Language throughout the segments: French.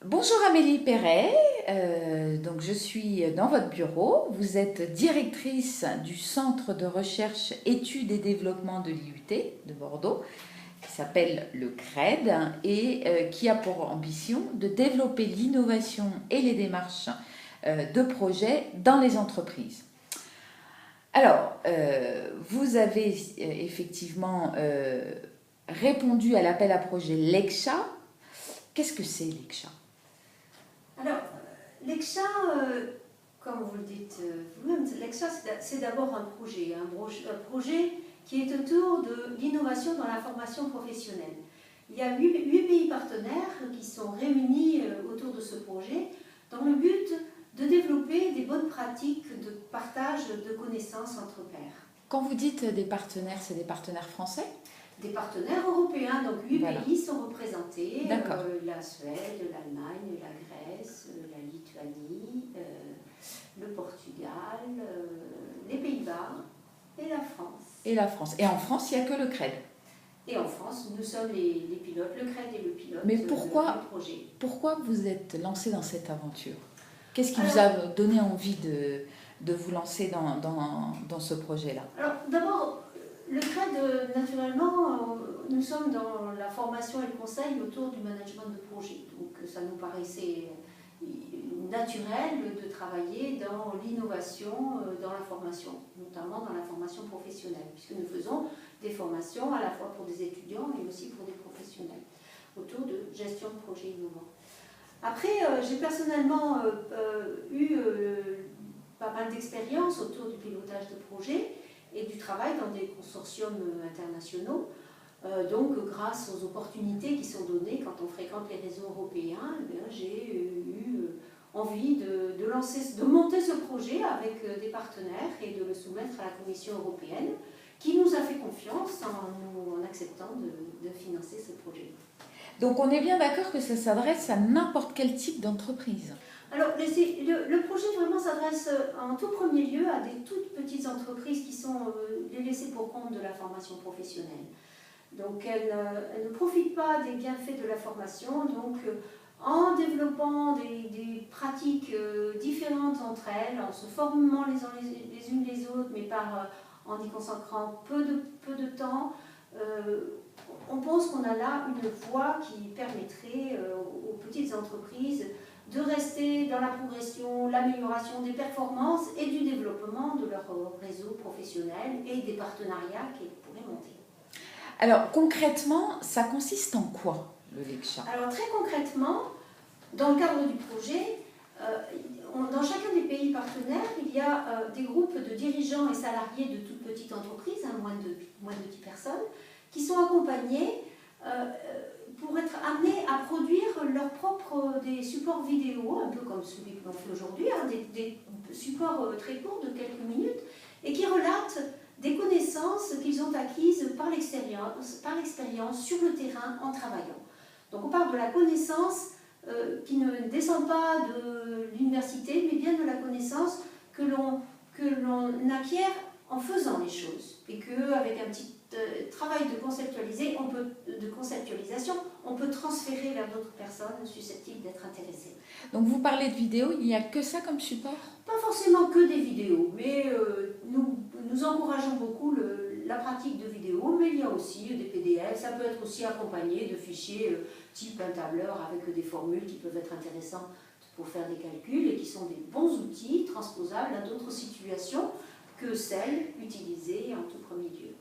Bonjour Amélie Perret, donc je suis dans votre bureau. Vous êtes directrice du Centre de recherche, études et développement de l'IUT de Bordeaux, qui s'appelle le CRED et qui a pour ambition de développer l'innovation et les démarches de projets dans les entreprises. Alors, vous avez effectivement répondu à l'appel à projet LECSHA. Qu'est-ce que c'est LECSHA? Alors, l'EXA, comme vous le dites vous-même, l'EXA, c'est d'abord un projet qui est autour de l'innovation dans la formation professionnelle. Il y a 8 pays partenaires qui sont réunis autour de ce projet dans le but de développer des bonnes pratiques de partage de connaissances entre pairs. Quand vous dites des partenaires, c'est des partenaires français? Des partenaires européens, donc 8 Voilà. pays sont représentés, D'accord. la Suède, l'Allemagne, la Grèce, la Lituanie, le Portugal, les Pays-Bas et la France. Et la France. Et en France, il n'y a que le CRED. Et en France, nous sommes les pilotes, le CRED est le pilote Mais du projet. pourquoi vous êtes lancé dans cette aventure? Qu'est-ce qui vous a donné envie de vous lancer dans ce projet-là? Alors d'abord, le CRED, naturellement, nous sommes dans la formation et le conseil autour du management de projet. Donc ça nous paraissait naturel de travailler dans l'innovation dans la formation, notamment dans la formation professionnelle, puisque nous faisons des formations à la fois pour des étudiants mais aussi pour des professionnels autour de gestion de projets innovants. Après, j'ai personnellement eu pas mal d'expérience autour du pilotage de projets et du travail dans des consortiums internationaux. Donc, grâce aux opportunités qui sont données quand on fréquente les réseaux européens, j'ai eu envie de monter ce projet avec des partenaires et de le soumettre à la Commission européenne, qui nous a fait confiance en acceptant de financer ce projet. Donc on est bien d'accord que ça s'adresse à n'importe quel type d'entreprise. Alors, le projet vraiment s'adresse en tout premier lieu à des toutes petites entreprises qui sont les laissées pour compte de la formation professionnelle. Donc, elles ne profitent pas des bienfaits de la formation. Donc, en développant des pratiques différentes entre elles, en se formant les unes les autres, mais en y consacrant peu de temps, on pense qu'on a là une voie qui permettrait aux petites entreprises de rester dans la progression, l'amélioration des performances et du développement de leur réseau professionnel et des partenariats qu'ils pourraient monter. Alors concrètement, ça consiste en quoi le LECSHA? Alors très concrètement, dans le cadre du projet, dans chacun des pays partenaires, il y a des groupes de dirigeants et salariés de toutes petites entreprises, moins de 10 personnes, qui sont accompagnés pour être amenés à produire des supports vidéo, un peu comme celui que l'on fait aujourd'hui, des supports très courts de quelques minutes, et qui relatent des connaissances qu'ils ont acquises par l'expérience sur le terrain en travaillant. Donc on parle de la connaissance qui ne descend pas de l'université, mais bien de la connaissance que l'on acquiert en faisant les choses, et qu'avec un petit travail de conceptualisation, on peut transférer vers d'autres personnes susceptibles d'être intéressées. Donc vous parlez de vidéo, il n'y a que ça comme support? Pas forcément que des vidéos, mais nous encourageons beaucoup la pratique de vidéos, mais il y a aussi des PDF, ça peut être aussi accompagné de fichiers type un tableur avec des formules qui peuvent être intéressantes pour faire des calculs et qui sont des bons outils transposables à d'autres situations que celles utilisées en tout premier lieu.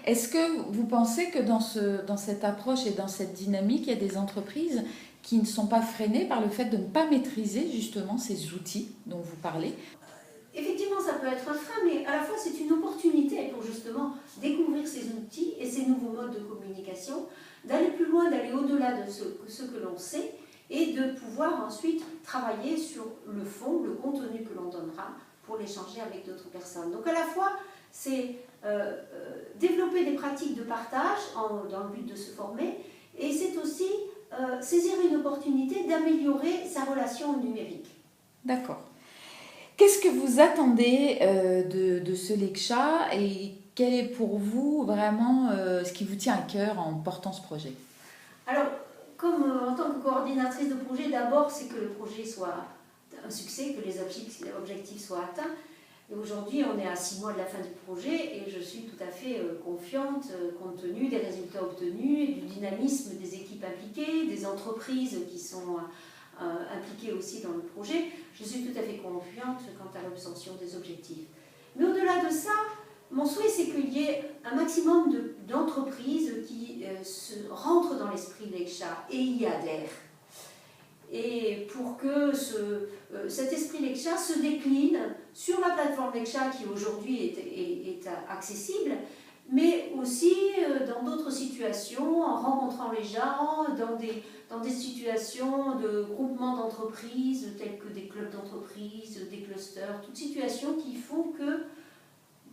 Est-ce que vous pensez que dans cette approche et dans cette dynamique, il y a des entreprises qui ne sont pas freinées par le fait de ne pas maîtriser justement ces outils dont vous parlez? Effectivement, ça peut être un frein, mais à la fois c'est une opportunité pour justement découvrir ces outils et ces nouveaux modes de communication, d'aller plus loin, d'aller au-delà de ce que l'on sait et de pouvoir ensuite travailler sur le fond, le contenu que l'on donnera pour l'échanger avec d'autres personnes. Donc à la fois, c'est développer des pratiques de partage dans le but de se former, et c'est aussi saisir une opportunité d'améliorer sa relation au numérique. D'accord. Qu'est-ce que vous attendez de ce LECSHA et quel est pour vous vraiment ce qui vous tient à cœur en portant ce projet? Alors, comme en tant que coordinatrice de projet, d'abord, c'est que le projet soit un succès, que les objectifs soient atteints. Et aujourd'hui, on est à 6 mois de la fin du projet et je suis tout à fait confiante, compte tenu des résultats obtenus et du dynamisme des équipes impliquées, des entreprises qui sont impliquées aussi dans le projet. Je suis tout à fait confiante quant à l'obtention des objectifs. Mais au-delà de ça, mon souhait, c'est qu'il y ait un maximum d'entreprises qui se rentrent dans l'esprit Leksha et y adhèrent. Et pour que cet esprit Leksha se décline sur la plateforme Leksha qui aujourd'hui est accessible, mais aussi dans d'autres situations, en rencontrant les gens, dans des situations de groupement d'entreprises, tels que des clubs d'entreprises, des clusters, toutes situations qui font que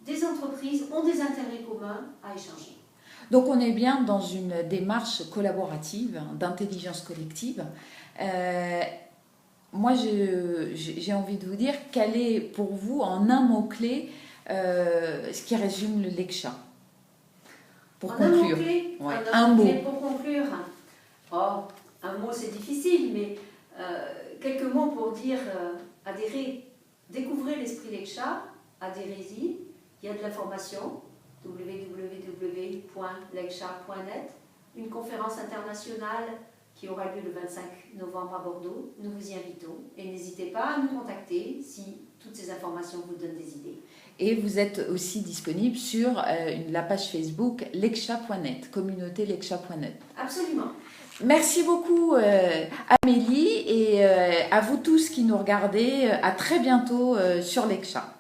des entreprises ont des intérêts communs à échanger. Donc on est bien dans une démarche collaborative, d'intelligence collective. Moi, j'ai envie de vous dire, quel est pour vous, en un mot-clé, ce qui résume le Leksha? Pour conclure. Un mot. Pour conclure. Oh, un mot, c'est difficile, mais quelques mots pour dire adhérer. Découvrez l'esprit Leksha, adhérez-y. Il y a de la formation, www.leksha.net, une conférence internationale qui aura lieu le 25 novembre à Bordeaux. Nous vous y invitons et n'hésitez pas à nous contacter si toutes ces informations vous donnent des idées. Et vous êtes aussi disponible sur la page Facebook leksha.net, communauté leksha.net. Absolument. Merci beaucoup Amélie et à vous tous qui nous regardez, à très bientôt sur Leksha.